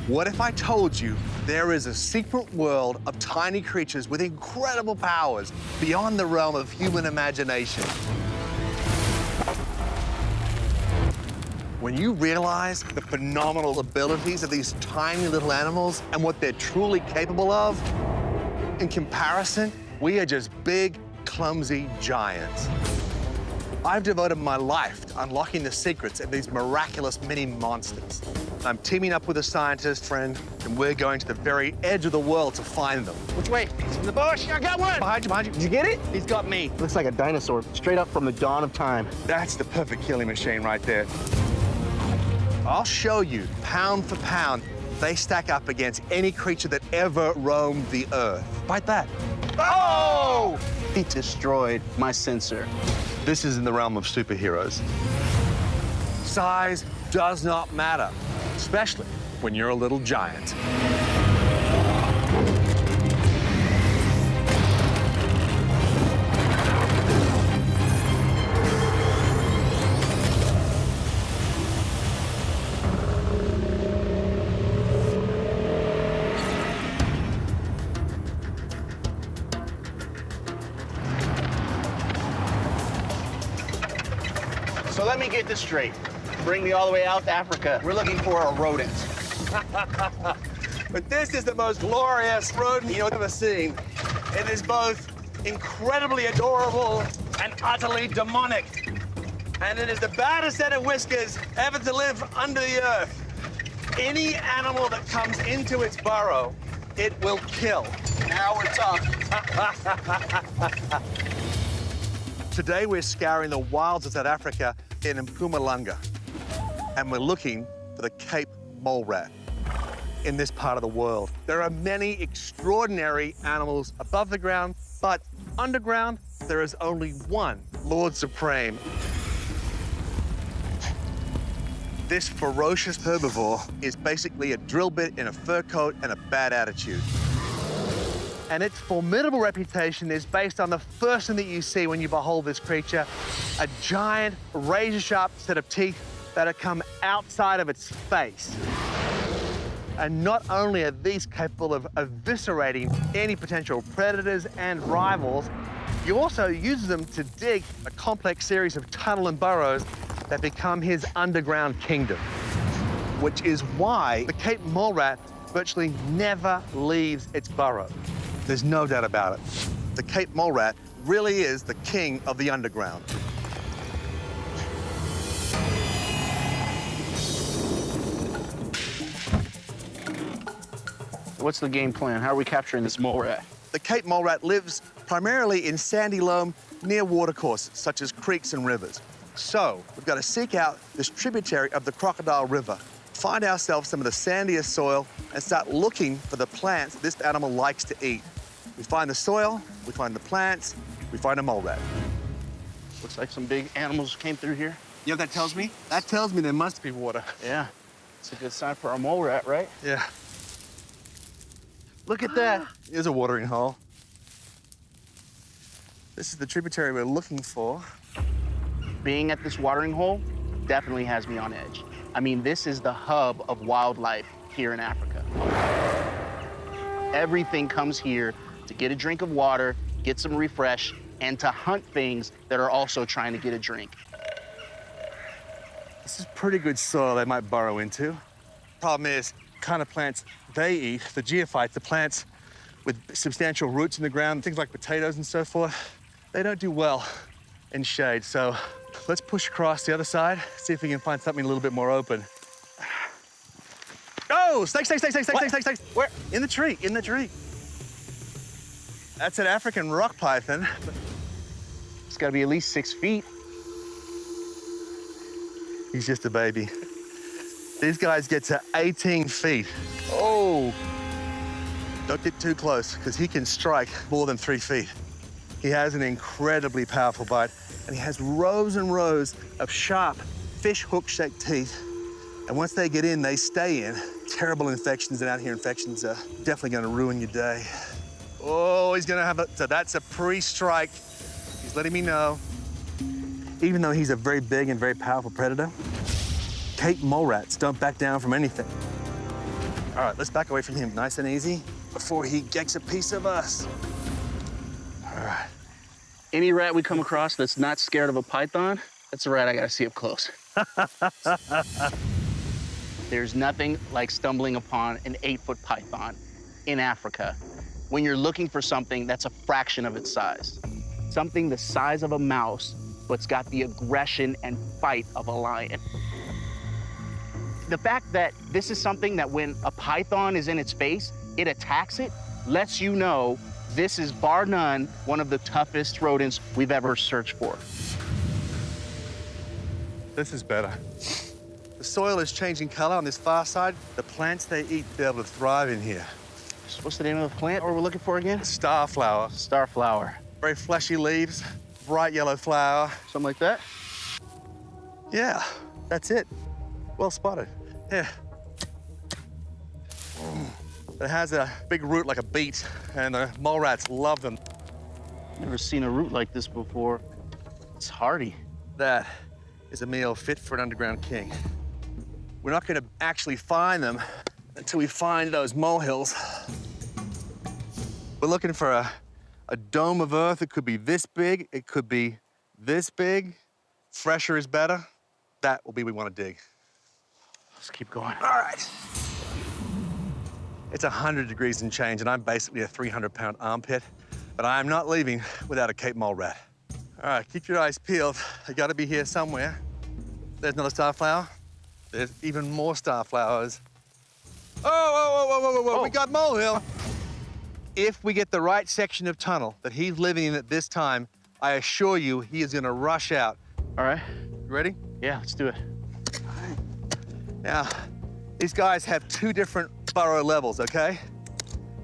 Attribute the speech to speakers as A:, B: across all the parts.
A: What if I told you there is a secret world of tiny creatures with incredible powers beyond the realm of human imagination? When you realize the phenomenal abilities of these tiny little animals and what they're truly capable of, in comparison, we are just big, clumsy giants. I've devoted my life to unlocking the secrets of these miraculous mini monsters. I'm teaming up with a scientist friend, and we're going to the very edge of the world to find them.
B: Which way? He's in the bush. I got one.
A: Behind you, behind you.
B: Did you get it?
A: He's got me.
B: Looks like a dinosaur, straight up from the dawn of time.
A: That's the perfect killing machine right there. I'll show you, pound for pound, they stack up against any creature that ever roamed the earth. Bite that.
B: Oh! He destroyed my sensor.
A: This is in the realm of superheroes. Size does not matter, especially when you're a little giant.
B: So let me get this straight. Bring me all the way out to Africa. We're looking for a rodent.
A: But this is the most glorious rodent you've ever seen. It is both incredibly adorable and utterly demonic. And it is the baddest set of whiskers ever to live under the earth. Any animal that comes into its burrow, it will kill.
B: Now we're talking.
A: Today, we're scouring the wilds of South Africa in Mpumalanga, and we're looking for the Cape mole rat in this part of the world. There are many extraordinary animals above the ground, but underground, there is only one Lord Supreme. This ferocious herbivore is basically a drill bit in a fur coat and a bad attitude. And its formidable reputation is based on the first thing that you see when you behold this creature, a giant, razor-sharp set of teeth that come outside of its face. And not only are these capable of eviscerating any potential predators and rivals, he also uses them to dig a complex series of tunnel and burrows that become his underground kingdom, which is why the Cape mole rat virtually never leaves its burrow. There's no doubt about it. The Cape mole rat really is the king of the underground.
B: What's the game plan? How are we capturing this mole rat?
A: The Cape mole rat lives primarily in sandy loam near watercourses, such as creeks and rivers. So we've got to seek out this tributary of the Crocodile River, find ourselves some of the sandiest soil, and start looking for the plants this animal likes to eat. We find the soil, we find the plants, we find a mole rat.
B: Looks like some big animals came through here.
A: You know what that tells me? That tells me there must be water.
B: Yeah, it's a good sign for our mole rat, right?
A: Yeah.
B: Look at that.
A: Here's a watering hole. This is the tributary we're looking for.
B: Being at this watering hole definitely has me on edge. I mean, this is the hub of wildlife here in Africa. Everything comes here to get a drink of water, get some refresh, and to hunt things that are also trying to get a drink.
A: This is pretty good soil they might burrow into. Problem is, the kind of plants they eat, the geophytes, the plants with substantial roots in the ground, things like potatoes and so forth, they don't do well in shade. So let's push across the other side, see if we can find something a little bit more open. Oh, snake.
B: Where?
A: In the tree, in the tree. That's an African rock python.
B: It's gotta be at least 6 feet.
A: He's just a baby. These guys get to 18 feet.
B: Oh.
A: Don't get too close, because he can strike more than 3 feet. He has an incredibly powerful bite, and he has rows and rows of sharp fish hook-shaped teeth. And once they get in, they stay in. Terrible infections, and out here, infections are definitely gonna ruin your day. Oh, he's gonna have so that's a pre-strike. He's letting me know. Even though he's a very big and very powerful predator, Cape mole rats don't back down from anything. All right, let's back away from him nice and easy before he gets a piece of us. All right.
B: Any rat we come across that's not scared of a python, that's a rat I gotta see up close. There's nothing like stumbling upon an 8-foot python in Africa when you're looking for something that's a fraction of its size. Something the size of a mouse, but's got the aggression and fight of a lion. The fact that this is something that when a python is in its face, it attacks it, lets you know this is bar none one of the toughest rodents we've ever searched for.
A: This is better. The soil is changing color on this far side. The plants they eat be able to thrive in here.
B: What's the name of the plant we're looking for again?
A: Starflower.
B: Starflower.
A: Very fleshy leaves, bright yellow flower.
B: Something like that?
A: Yeah, that's it. Well spotted. Yeah. It has a big root like a beet, and the mole rats love them.
B: Never seen a root like this before. It's hardy.
A: That is a meal fit for an underground king. We're not gonna actually find them until we find those molehills. We're looking for a dome of earth. It could be this big, it could be this big. Fresher is better. That will be what we want to dig.
B: Let's keep going.
A: All right. It's 100 degrees and change, and I'm basically a 300-pound armpit, but I'm not leaving without a Cape mole rat. All right, keep your eyes peeled. They gotta be here somewhere. There's another starflower. There's even more starflowers. Oh, we got molehill. If we get the right section of tunnel that he's living in at this time, I assure you he is gonna rush out.
B: All right.
A: You ready?
B: Yeah, let's do it.
A: Now, these guys have two different burrow levels, okay?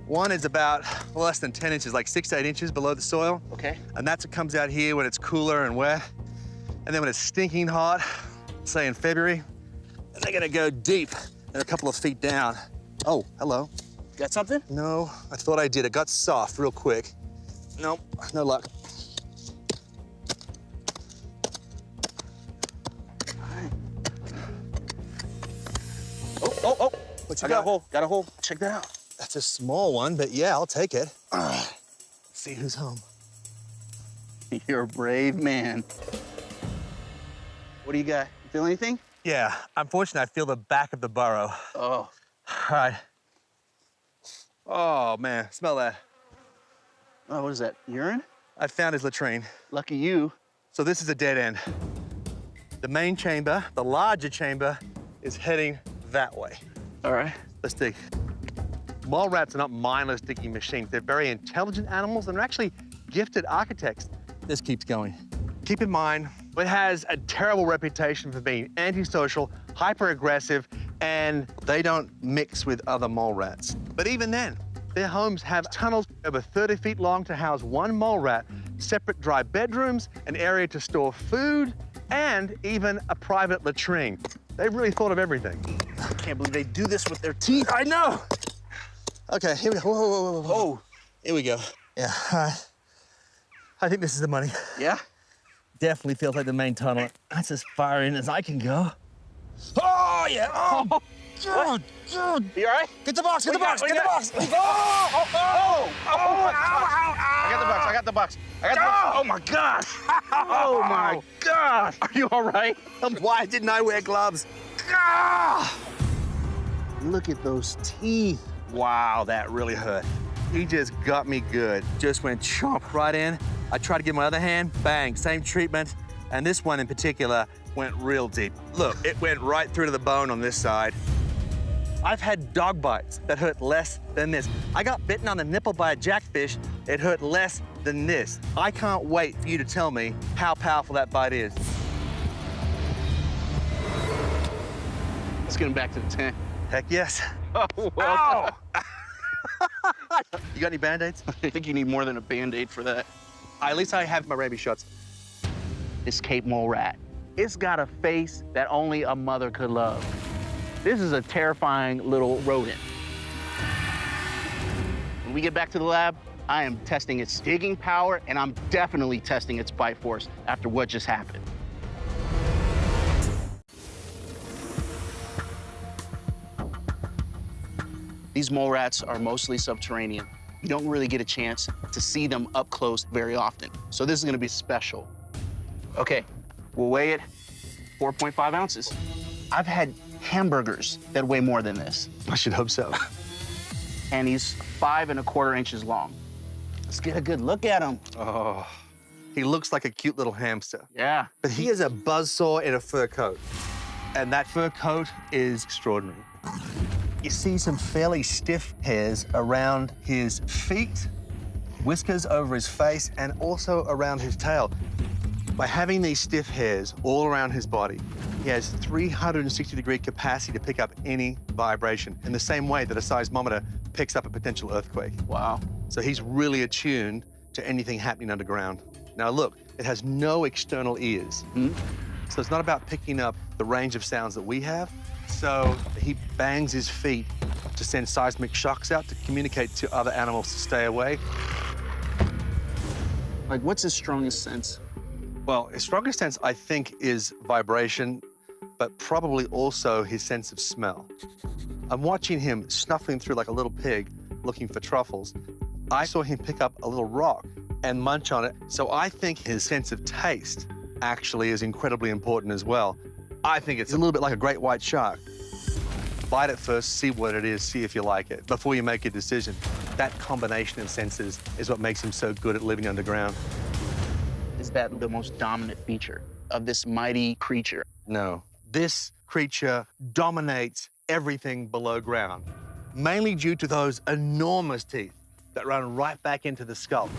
A: One is about less than 10 inches, like 6 to 8 inches below the soil.
B: Okay.
A: And that's what comes out here when it's cooler and wet. And then when it's stinking hot, say in February, they're gonna go deep and a couple of feet down. Oh, hello.
B: Got something?
A: No, I thought I did. It got soft real quick. Nope, no luck. Oh, what you
B: I got a
A: got?
B: hole. Got a hole. Check that out.
A: That's a small one, but yeah, I'll take it. See who's home.
B: You're a brave man. What do you got? You feel anything?
A: Yeah, unfortunately, I feel the back of the burrow.
B: Oh.
A: All right. Oh, man, smell that.
B: Oh, what is that? Urine?
A: I found his latrine.
B: Lucky you.
A: So this is a dead end. The main chamber, the larger chamber, is heading that way.
B: All right.
A: Let's dig. Mole rats are not mindless digging machines. They're very intelligent animals and are actually gifted architects. This keeps going. Keep in mind, it has a terrible reputation for being antisocial, hyper-aggressive, and they don't mix with other mole rats. But even then, their homes have tunnels over 30 feet long to house one mole rat, separate dry bedrooms, an area to store food, and even a private latrine. They've really thought of everything.
B: I can't believe they do this with their teeth.
A: I know. Okay, here we go. Whoa.
B: Oh.
A: Here we go. Yeah, all right. I think this is the money.
B: Yeah?
A: Definitely feels like the main tunnel. That's as far in as I can go. Oh, yeah. Oh, God.
B: You all right?
A: Get the box, get the box.
B: I got the box. Oh, my gosh. Oh, my gosh. Are you all right?
A: Why didn't I wear gloves?
B: Look at those teeth.
A: Wow, that really hurt. He just got me good. Just went chomp right in. I tried to give my other hand, bang, same treatment. And this one in particular went real deep. Look, it went right through to the bone on this side. I've had dog bites that hurt less than this. I got bitten on the nipple by a jackfish. It hurt less than this. I can't wait for you to tell me how powerful that bite is.
B: Let's get him back to the tent.
A: Heck yes.
B: Oh, well.
A: You got any Band-Aids?
B: I think you need more than a Band-Aid for that.
A: At least I have my rabies shots.
B: This Cape mole rat, it's got a face that only a mother could love. This is a terrifying little rodent. When we get back to the lab, I am testing its digging power, and I'm definitely testing its bite force after what just happened. These mole rats are mostly subterranean. You don't really get a chance to see them up close very often. So this is gonna be special. Okay, we'll weigh it 4.5 ounces. I've had hamburgers that weigh more than this.
A: I should hope so.
B: And he's 5¼ inches long. Let's get a good look at him.
A: Oh, he looks like a cute little hamster.
B: Yeah.
A: But he is a buzzsaw in a fur coat. And that fur coat is extraordinary. You see some fairly stiff hairs around his feet, whiskers over his face, and also around his tail. By having these stiff hairs all around his body, he has 360-degree capacity to pick up any vibration in the same way that a seismometer picks up a potential earthquake.
B: Wow.
A: So he's really attuned to anything happening underground. Now look, it has no external ears. So it's not about picking up the range of sounds that we have. So he bangs his feet to send seismic shocks out to communicate to other animals to stay away.
B: Like, what's his strongest sense?
A: Well, his strongest sense, I think, is vibration, but probably also his sense of smell. I'm watching him snuffling through like a little pig looking for truffles. I saw him pick up a little rock and munch on it. So I think his sense of taste actually is incredibly important as well. I think it's a little bit like a great white shark. Bite it first, see what it is, see if you like it, before you make a decision. That combination of senses is what makes him so good at living underground.
B: Is that the most dominant feature of this mighty creature?
A: No. This creature dominates everything below ground, mainly due to those enormous teeth that run right back into the skull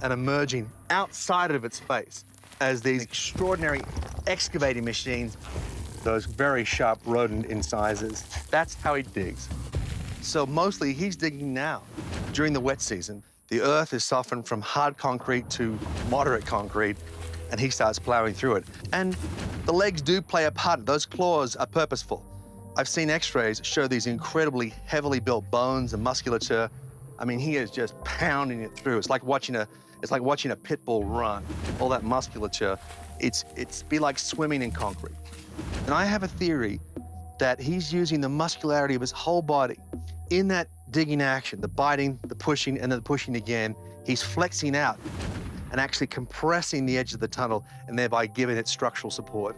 A: and emerging outside of its face as these extraordinary excavating machines, those very sharp rodent incisors. That's how he digs. So mostly he's digging now. During the wet season, the earth is softened from hard concrete to moderate concrete, and he starts plowing through it. And the legs do play a part. Those claws are purposeful. I've seen x-rays show these incredibly heavily built bones and musculature. I mean, he is just pounding it through. It's like watching a pit bull run. All that musculature, it's be like swimming in concrete. And I have a theory that he's using the muscularity of his whole body in that digging action, the biting, the pushing, and then the pushing again. He's flexing out and actually compressing the edge of the tunnel and thereby giving it structural support.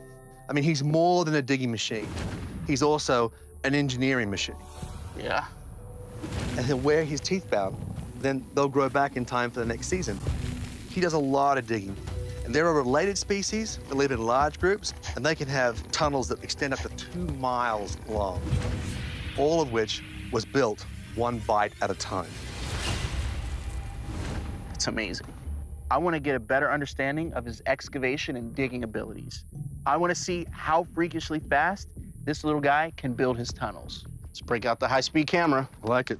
A: I mean, he's more than a digging machine. He's also an engineering machine.
B: Yeah.
A: And he'll wear his teeth bound, then they'll grow back in time for the next season. He does a lot of digging. And there are related species that live in large groups, and they can have tunnels that extend up to 2 miles long, all of which was built one bite at a time.
B: It's amazing. I want to get a better understanding of his excavation and digging abilities. I want to see how freakishly fast this little guy can build his tunnels. Let's break out the high-speed camera.
A: I like it.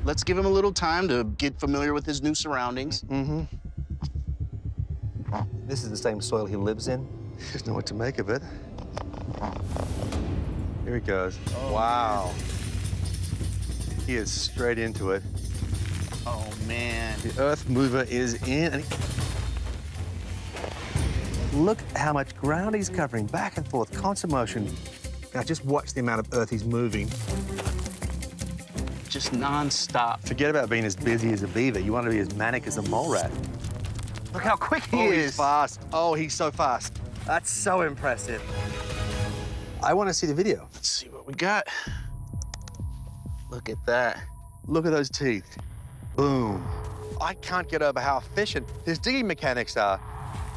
B: Let's give him a little time to get familiar with his new surroundings.
A: Mm-hmm. This is the same soil he lives in. He doesn't know what to make of it. Here he goes.
B: Oh,
A: wow. He is straight into it.
B: Oh, man.
A: The earth mover is in. And look how much ground he's covering, back and forth, constant motion. Now just watch the amount of earth he's moving.
B: Just non-stop.
A: Forget about being as busy as a beaver. You want to be as manic as a mole rat. Look how quick he is. He's fast. Oh, he's so fast. That's so impressive. I want to see the video.
B: Let's see what we got. Look at that.
A: Look at those teeth. Boom. I can't get over how efficient his digging mechanics are.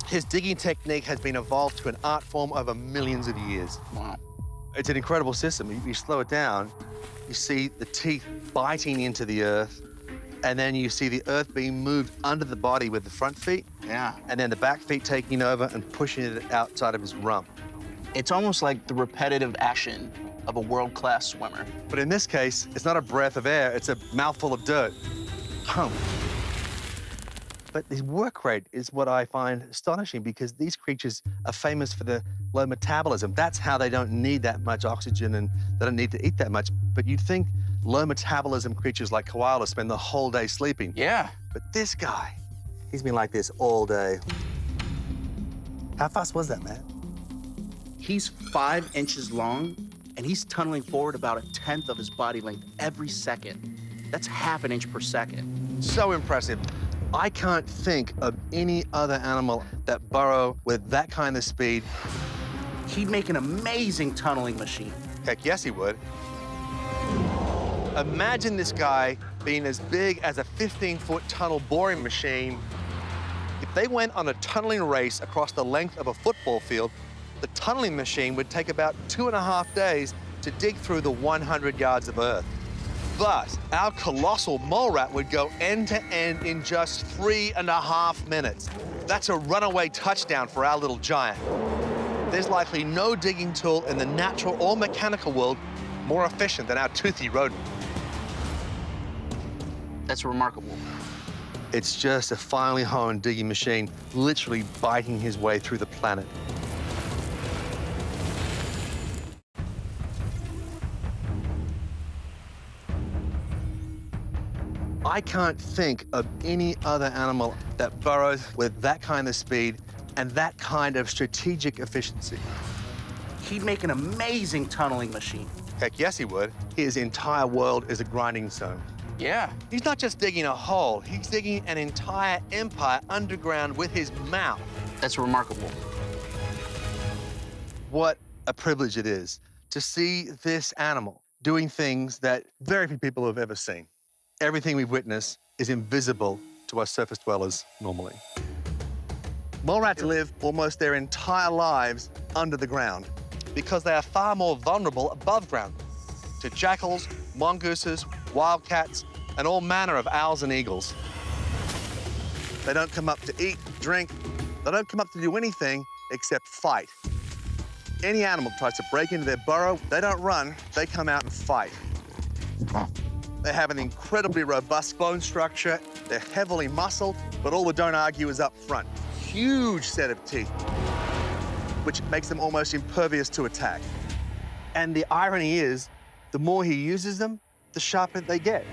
A: His digging technique has been evolved to an art form over millions of years.
B: Wow.
A: It's an incredible system. You slow it down, you see the teeth biting into the earth, and then you see the earth being moved under the body with the front feet.
B: Yeah.
A: And then the back feet taking over and pushing it outside of his rump.
B: It's almost like the repetitive action of a world-class swimmer.
A: But in this case, it's not a breath of air, it's a mouthful of dirt. Pump. But his work rate is what I find astonishing, because these creatures are famous for the low metabolism. That's how they don't need that much oxygen and they don't need to eat that much. But you'd think low metabolism creatures like koalas spend the whole day sleeping.
B: Yeah.
A: But this guy, he's been like this all day. How fast was that, man?
B: He's 5 inches long and he's tunneling forward about 1/10 of his body length every second. That's half an inch per second.
A: So impressive. I can't think of any other animal that burrow with that kind of speed.
B: He'd make an amazing tunneling machine.
A: Heck yes, he would. Imagine this guy being as big as a 15-foot tunnel boring machine. If they went on a tunneling race across the length of a football field, the tunneling machine would take about 2.5 days to dig through the 100 yards of earth. But our colossal mole rat would go end to end in just 3.5 minutes. That's a runaway touchdown for our little giant. There's likely no digging tool in the natural or mechanical world more efficient than our toothy rodent.
B: That's remarkable.
A: It's just a finely honed digging machine, literally biting his way through the planet. I can't think of any other animal that burrows with that kind of speed and that kind of strategic efficiency.
B: He'd make an amazing tunneling machine.
A: Heck yes, he would. His entire world is a grinding zone.
B: Yeah.
A: He's not just digging a hole, he's digging an entire empire underground with his mouth.
B: That's remarkable.
A: What a privilege it is to see this animal doing things that very few people have ever seen. Everything we've witnessed is invisible to us surface dwellers normally. Mole rats live almost their entire lives under the ground because they are far more vulnerable above ground to jackals, mongooses, wildcats, and all manner of owls and eagles. They don't come up to eat, drink. They don't come up to do anything except fight. Any animal tries to break into their burrow, they don't run, they come out and fight. They have an incredibly robust bone structure. They're heavily muscled, but all the don't argue is up front. Huge set of teeth, which makes them almost impervious to attack. And the irony is, the more he uses them, the sharper they get.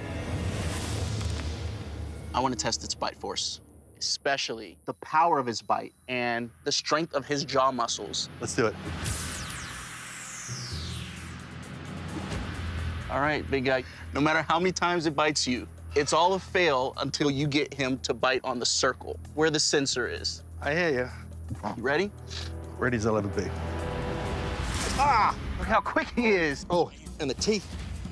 B: I want to test its bite force, especially the power of his bite and the strength of his jaw muscles.
A: Let's do it.
B: All right, big guy. No matter how many times it bites you, it's all a fail until you get him to bite on the circle where the sensor is.
A: I hear you.
B: You ready?
A: Ready as I'll ever be.
C: Ah! Look how quick he is.
D: Oh, and the teeth.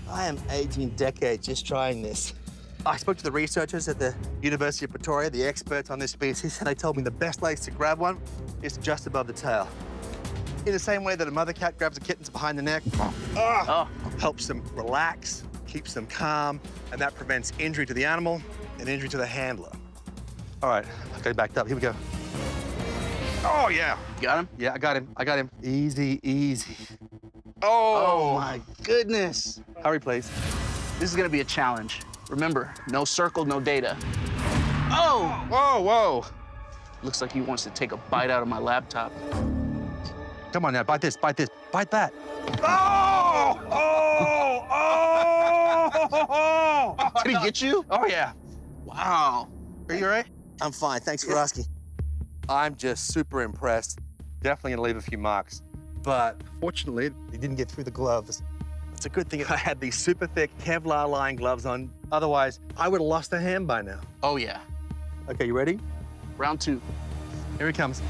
D: I am aging decades just trying this. I spoke to the researchers at the University of Pretoria, the experts on this species, and they told me the best place to grab one is just above the tail. In the same way that a mother cat grabs a kitten behind the neck, helps them relax, keeps them calm, and that prevents injury to the animal and injury to the handler. All right, okay, backed up. Here we go. Oh, yeah.
B: You got him?
A: Yeah, I got him. I got him. Easy, easy.
B: Oh my goodness.
A: Hurry, please.
B: This is gonna be a challenge. Remember, no circle, no data. Oh!
A: Whoa, whoa.
B: Looks like he wants to take a bite out of my laptop.
A: Come on now, bite this, bite this, bite that.
C: Oh! Oh! Oh!
B: Did he get you?
A: Oh, yeah.
B: Wow.
A: Are you all right?
D: I'm fine. Thanks for asking.
A: I'm just super impressed. Definitely gonna leave a few marks. But fortunately, it didn't get through the gloves. It's a good thing I had these super thick Kevlar-lined gloves on. Otherwise, I would have lost a hand by now.
B: Oh, yeah.
A: Okay, you ready?
B: Round 2.
A: Here he comes.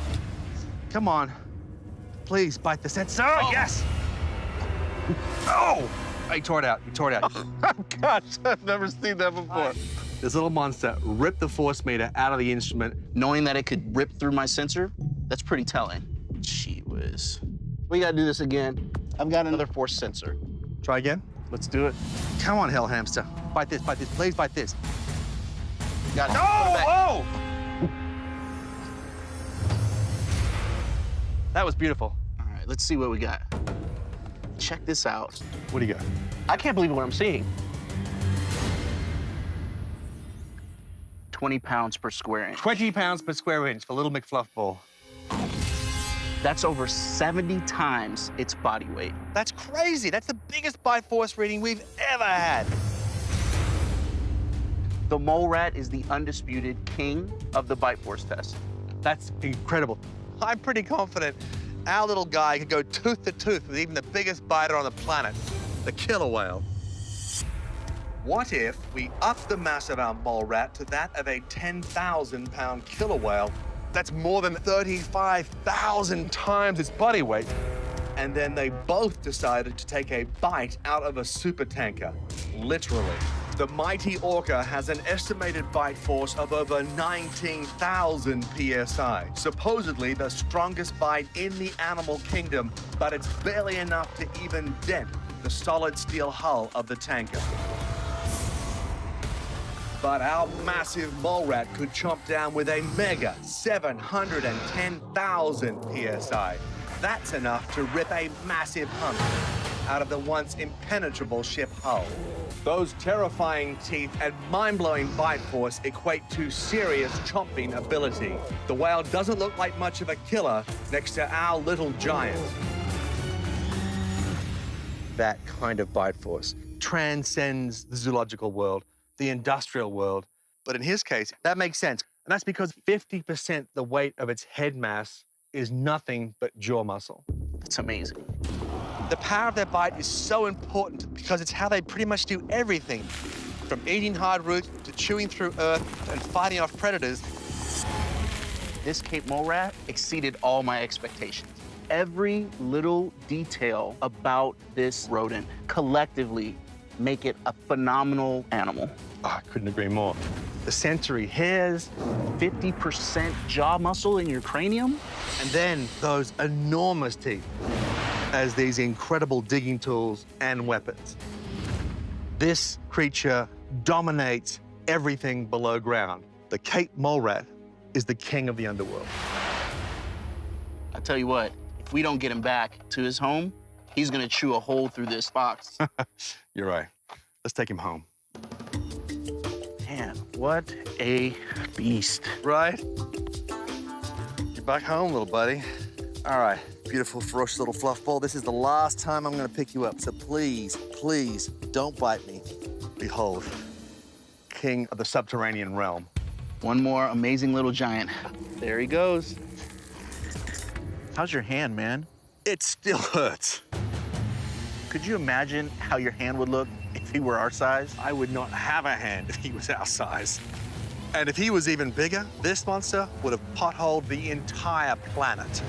A: Come on. Please, bite the sensor.
C: Oh, yes! Oh!
A: He tore it out. He tore it out.
C: Gosh, I've never seen that before.
A: This little monster ripped the force meter out of the instrument.
B: Knowing that it could rip through my sensor, that's pretty telling. Gee whiz. We gotta do this again. I've got another force sensor.
A: Try again.
B: Let's do it.
A: Come on, hell hamster. Bite this, please bite this.
B: Got it.
C: Oh! Oh!
A: That was beautiful.
B: All right, let's see what we got. Check this out.
A: What do you got?
B: I can't believe what I'm seeing. 20 pounds per square inch.
A: 20 pounds per square inch for little McFluffball.
B: That's over 70 times its body weight.
A: That's crazy. That's the biggest bite force reading we've ever had.
B: The mole rat is the undisputed king of the bite force test.
A: That's incredible. I'm pretty confident Our little guy could go tooth to tooth with even the biggest biter on the planet, the killer whale. What if we up the mass of our mole rat to that of a 10,000-pound killer whale? That's more than 35,000 times its body weight. And then they both decided to take a bite out of a supertanker, literally. The mighty orca has an estimated bite force of over 19,000 psi, supposedly the strongest bite in the animal kingdom, but it's barely enough to even dent the solid steel hull of the tanker. But our massive mole rat could chomp down with a mega 710,000 psi. That's enough to rip a massive hump out of the once impenetrable ship hull. Those terrifying teeth and mind-blowing bite force equate to serious chomping ability. The whale doesn't look like much of a killer next to our little giant. That kind of bite force transcends the zoological world, the industrial world. But in his case, that makes sense. And that's because 50% the weight of its head mass is nothing but jaw muscle.
B: That's amazing.
A: The power of their bite is so important because it's how they pretty much do everything, from eating hard roots to chewing through earth and fighting off predators.
B: This Cape mole rat exceeded all my expectations. Every little detail about this rodent collectively make it a phenomenal animal.
A: Oh, I couldn't agree more. The sensory hairs,
B: 50% jaw muscle in your cranium.
A: and then those enormous teeth as these incredible digging tools and weapons. This creature dominates everything below ground. The Cape mole rat is the king of the underworld.
B: I tell you what, if we don't get him back to his home, he's gonna chew a hole through this box.
A: You're right. Let's take him home.
B: Man, what a beast.
A: Right? You're back home, little buddy. All right, beautiful, ferocious little fluff ball. This is the last time I'm gonna pick you up, so please, please, don't bite me. Behold, king of the subterranean realm.
B: One more amazing little giant. There he goes.
C: How's your hand, man?
A: It still hurts.
B: Could you imagine how your hand would look if he were our size?
A: I would not have a hand if he was our size. And if he was even bigger, this monster would have potholed the entire planet.